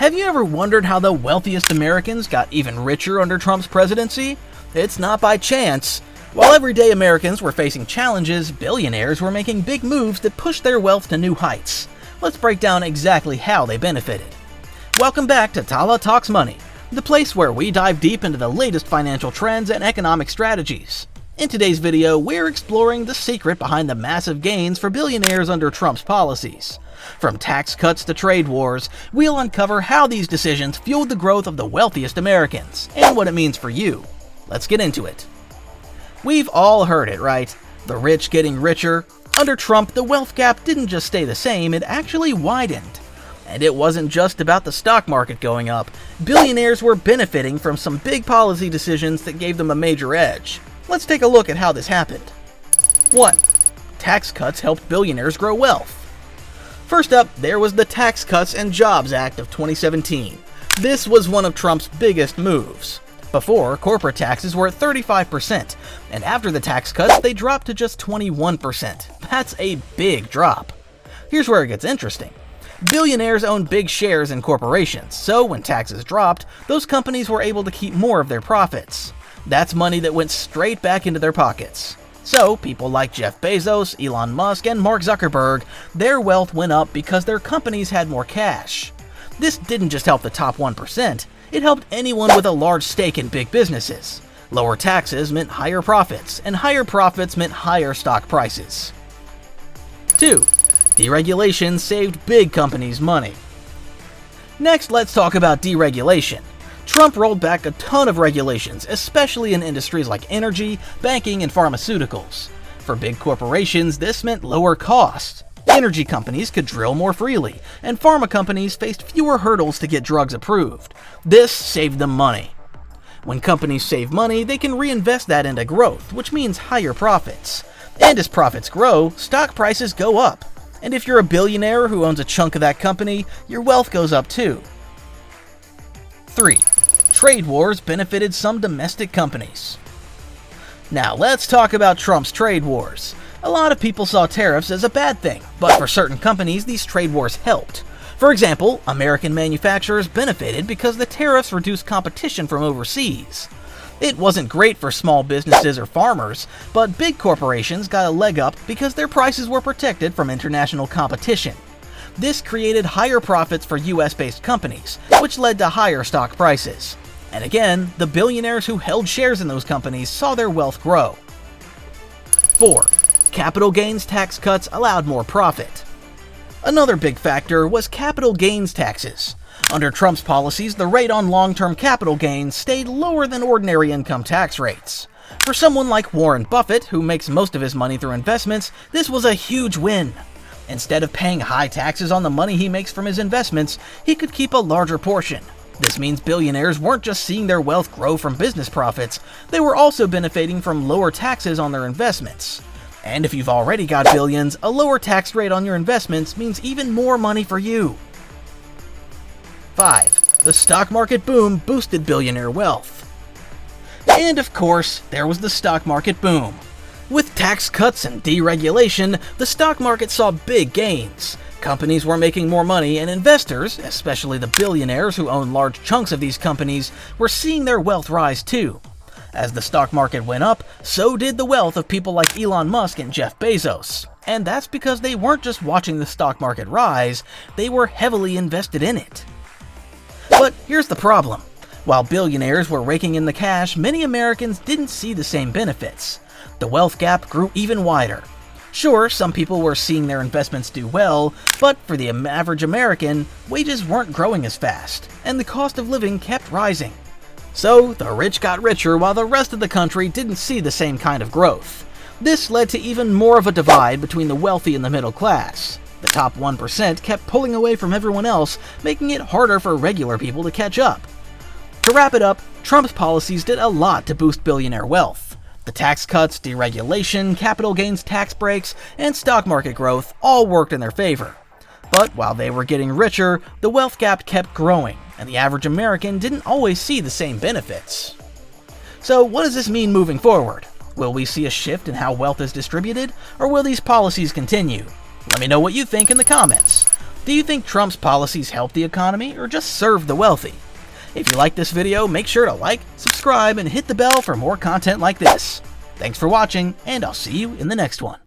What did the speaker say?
Have you ever wondered how the wealthiest Americans got even richer under Trump's presidency? It's not by chance. While everyday Americans were facing challenges, billionaires were making big moves that pushed their wealth to new heights. Let's break down exactly how they benefited. Welcome back to Tala Talks Money, the place where we dive deep into the latest financial trends and economic strategies. In today's video, we're exploring the secret behind the massive gains for billionaires under Trump's policies. From tax cuts to trade wars, we'll uncover how these decisions fueled the growth of the wealthiest Americans, and what it means for you. Let's get into it. We've all heard it, right? The rich getting richer. Under Trump, the wealth gap didn't just stay the same, it actually widened. And it wasn't just about the stock market going up. Billionaires were benefiting from some big policy decisions that gave them a major edge. Let's take a look at how this happened. 1. Tax cuts helped billionaires grow wealth. First up, there was the Tax Cuts and Jobs Act of 2017. This was one of Trump's biggest moves. Before, corporate taxes were at 35%, and after the tax cuts, they dropped to just 21%. That's a big drop. Here's where it gets interesting. Billionaires own big shares in corporations, so when taxes dropped, those companies were able to keep more of their profits. That's money that went straight back into their pockets. So, people like Jeff Bezos, Elon Musk, and Mark Zuckerberg, their wealth went up because their companies had more cash. This didn't just help the top 1%, it helped anyone with a large stake in big businesses. Lower taxes meant higher profits, and higher profits meant higher stock prices. 2. Deregulation saved big companies money. Next, let's talk about deregulation. Trump rolled back a ton of regulations, especially in industries like energy, banking, and pharmaceuticals. For big corporations, this meant lower costs. Energy companies could drill more freely, and pharma companies faced fewer hurdles to get drugs approved. This saved them money. When companies save money, they can reinvest that into growth, which means higher profits. And as profits grow, stock prices go up. And if you're a billionaire who owns a chunk of that company, your wealth goes up too. 3. Trade wars benefited some domestic companies. Now let's talk about Trump's trade wars. A lot of people saw tariffs as a bad thing, but for certain companies, these trade wars helped. For example, American manufacturers benefited because the tariffs reduced competition from overseas. It wasn't great for small businesses or farmers, but big corporations got a leg up because their prices were protected from international competition. This created higher profits for US-based companies, which led to higher stock prices. And again, the billionaires who held shares in those companies saw their wealth grow. 4. Capital gains tax cuts allowed more profit. Another big factor was capital gains taxes. Under Trump's policies, the rate on long-term capital gains stayed lower than ordinary income tax rates. For someone like Warren Buffett, who makes most of his money through investments, this was a huge win. Instead of paying high taxes on the money he makes from his investments, he could keep a larger portion. This means billionaires weren't just seeing their wealth grow from business profits, they were also benefiting from lower taxes on their investments. And if you've already got billions, a lower tax rate on your investments means even more money for you. 5. The stock market boom boosted billionaire wealth. And of course, there was the stock market boom. With tax cuts and deregulation, the stock market saw big gains. Companies were making more money, and investors, especially the billionaires who own large chunks of these companies, were seeing their wealth rise too. As the stock market went up, so did the wealth of people like Elon Musk and Jeff Bezos. And that's because they weren't just watching the stock market rise, they were heavily invested in it. But here's the problem. While billionaires were raking in the cash, many Americans didn't see the same benefits. The wealth gap grew even wider. Sure, some people were seeing their investments do well, but for the average American, wages weren't growing as fast, and the cost of living kept rising. So, the rich got richer while the rest of the country didn't see the same kind of growth. This led to even more of a divide between the wealthy and the middle class. The top 1% kept pulling away from everyone else, making it harder for regular people to catch up. To wrap it up, Trump's policies did a lot to boost billionaire wealth. The tax cuts, deregulation, capital gains tax breaks, and stock market growth all worked in their favor. But while they were getting richer, the wealth gap kept growing, and the average American didn't always see the same benefits. So what does this mean moving forward? Will we see a shift in how wealth is distributed, or will these policies continue? Let me know what you think in the comments. Do you think Trump's policies help the economy or just serve the wealthy? If you like this video, make sure to like, subscribe, and hit the bell for more content like this. Thanks for watching, and I'll see you in the next one.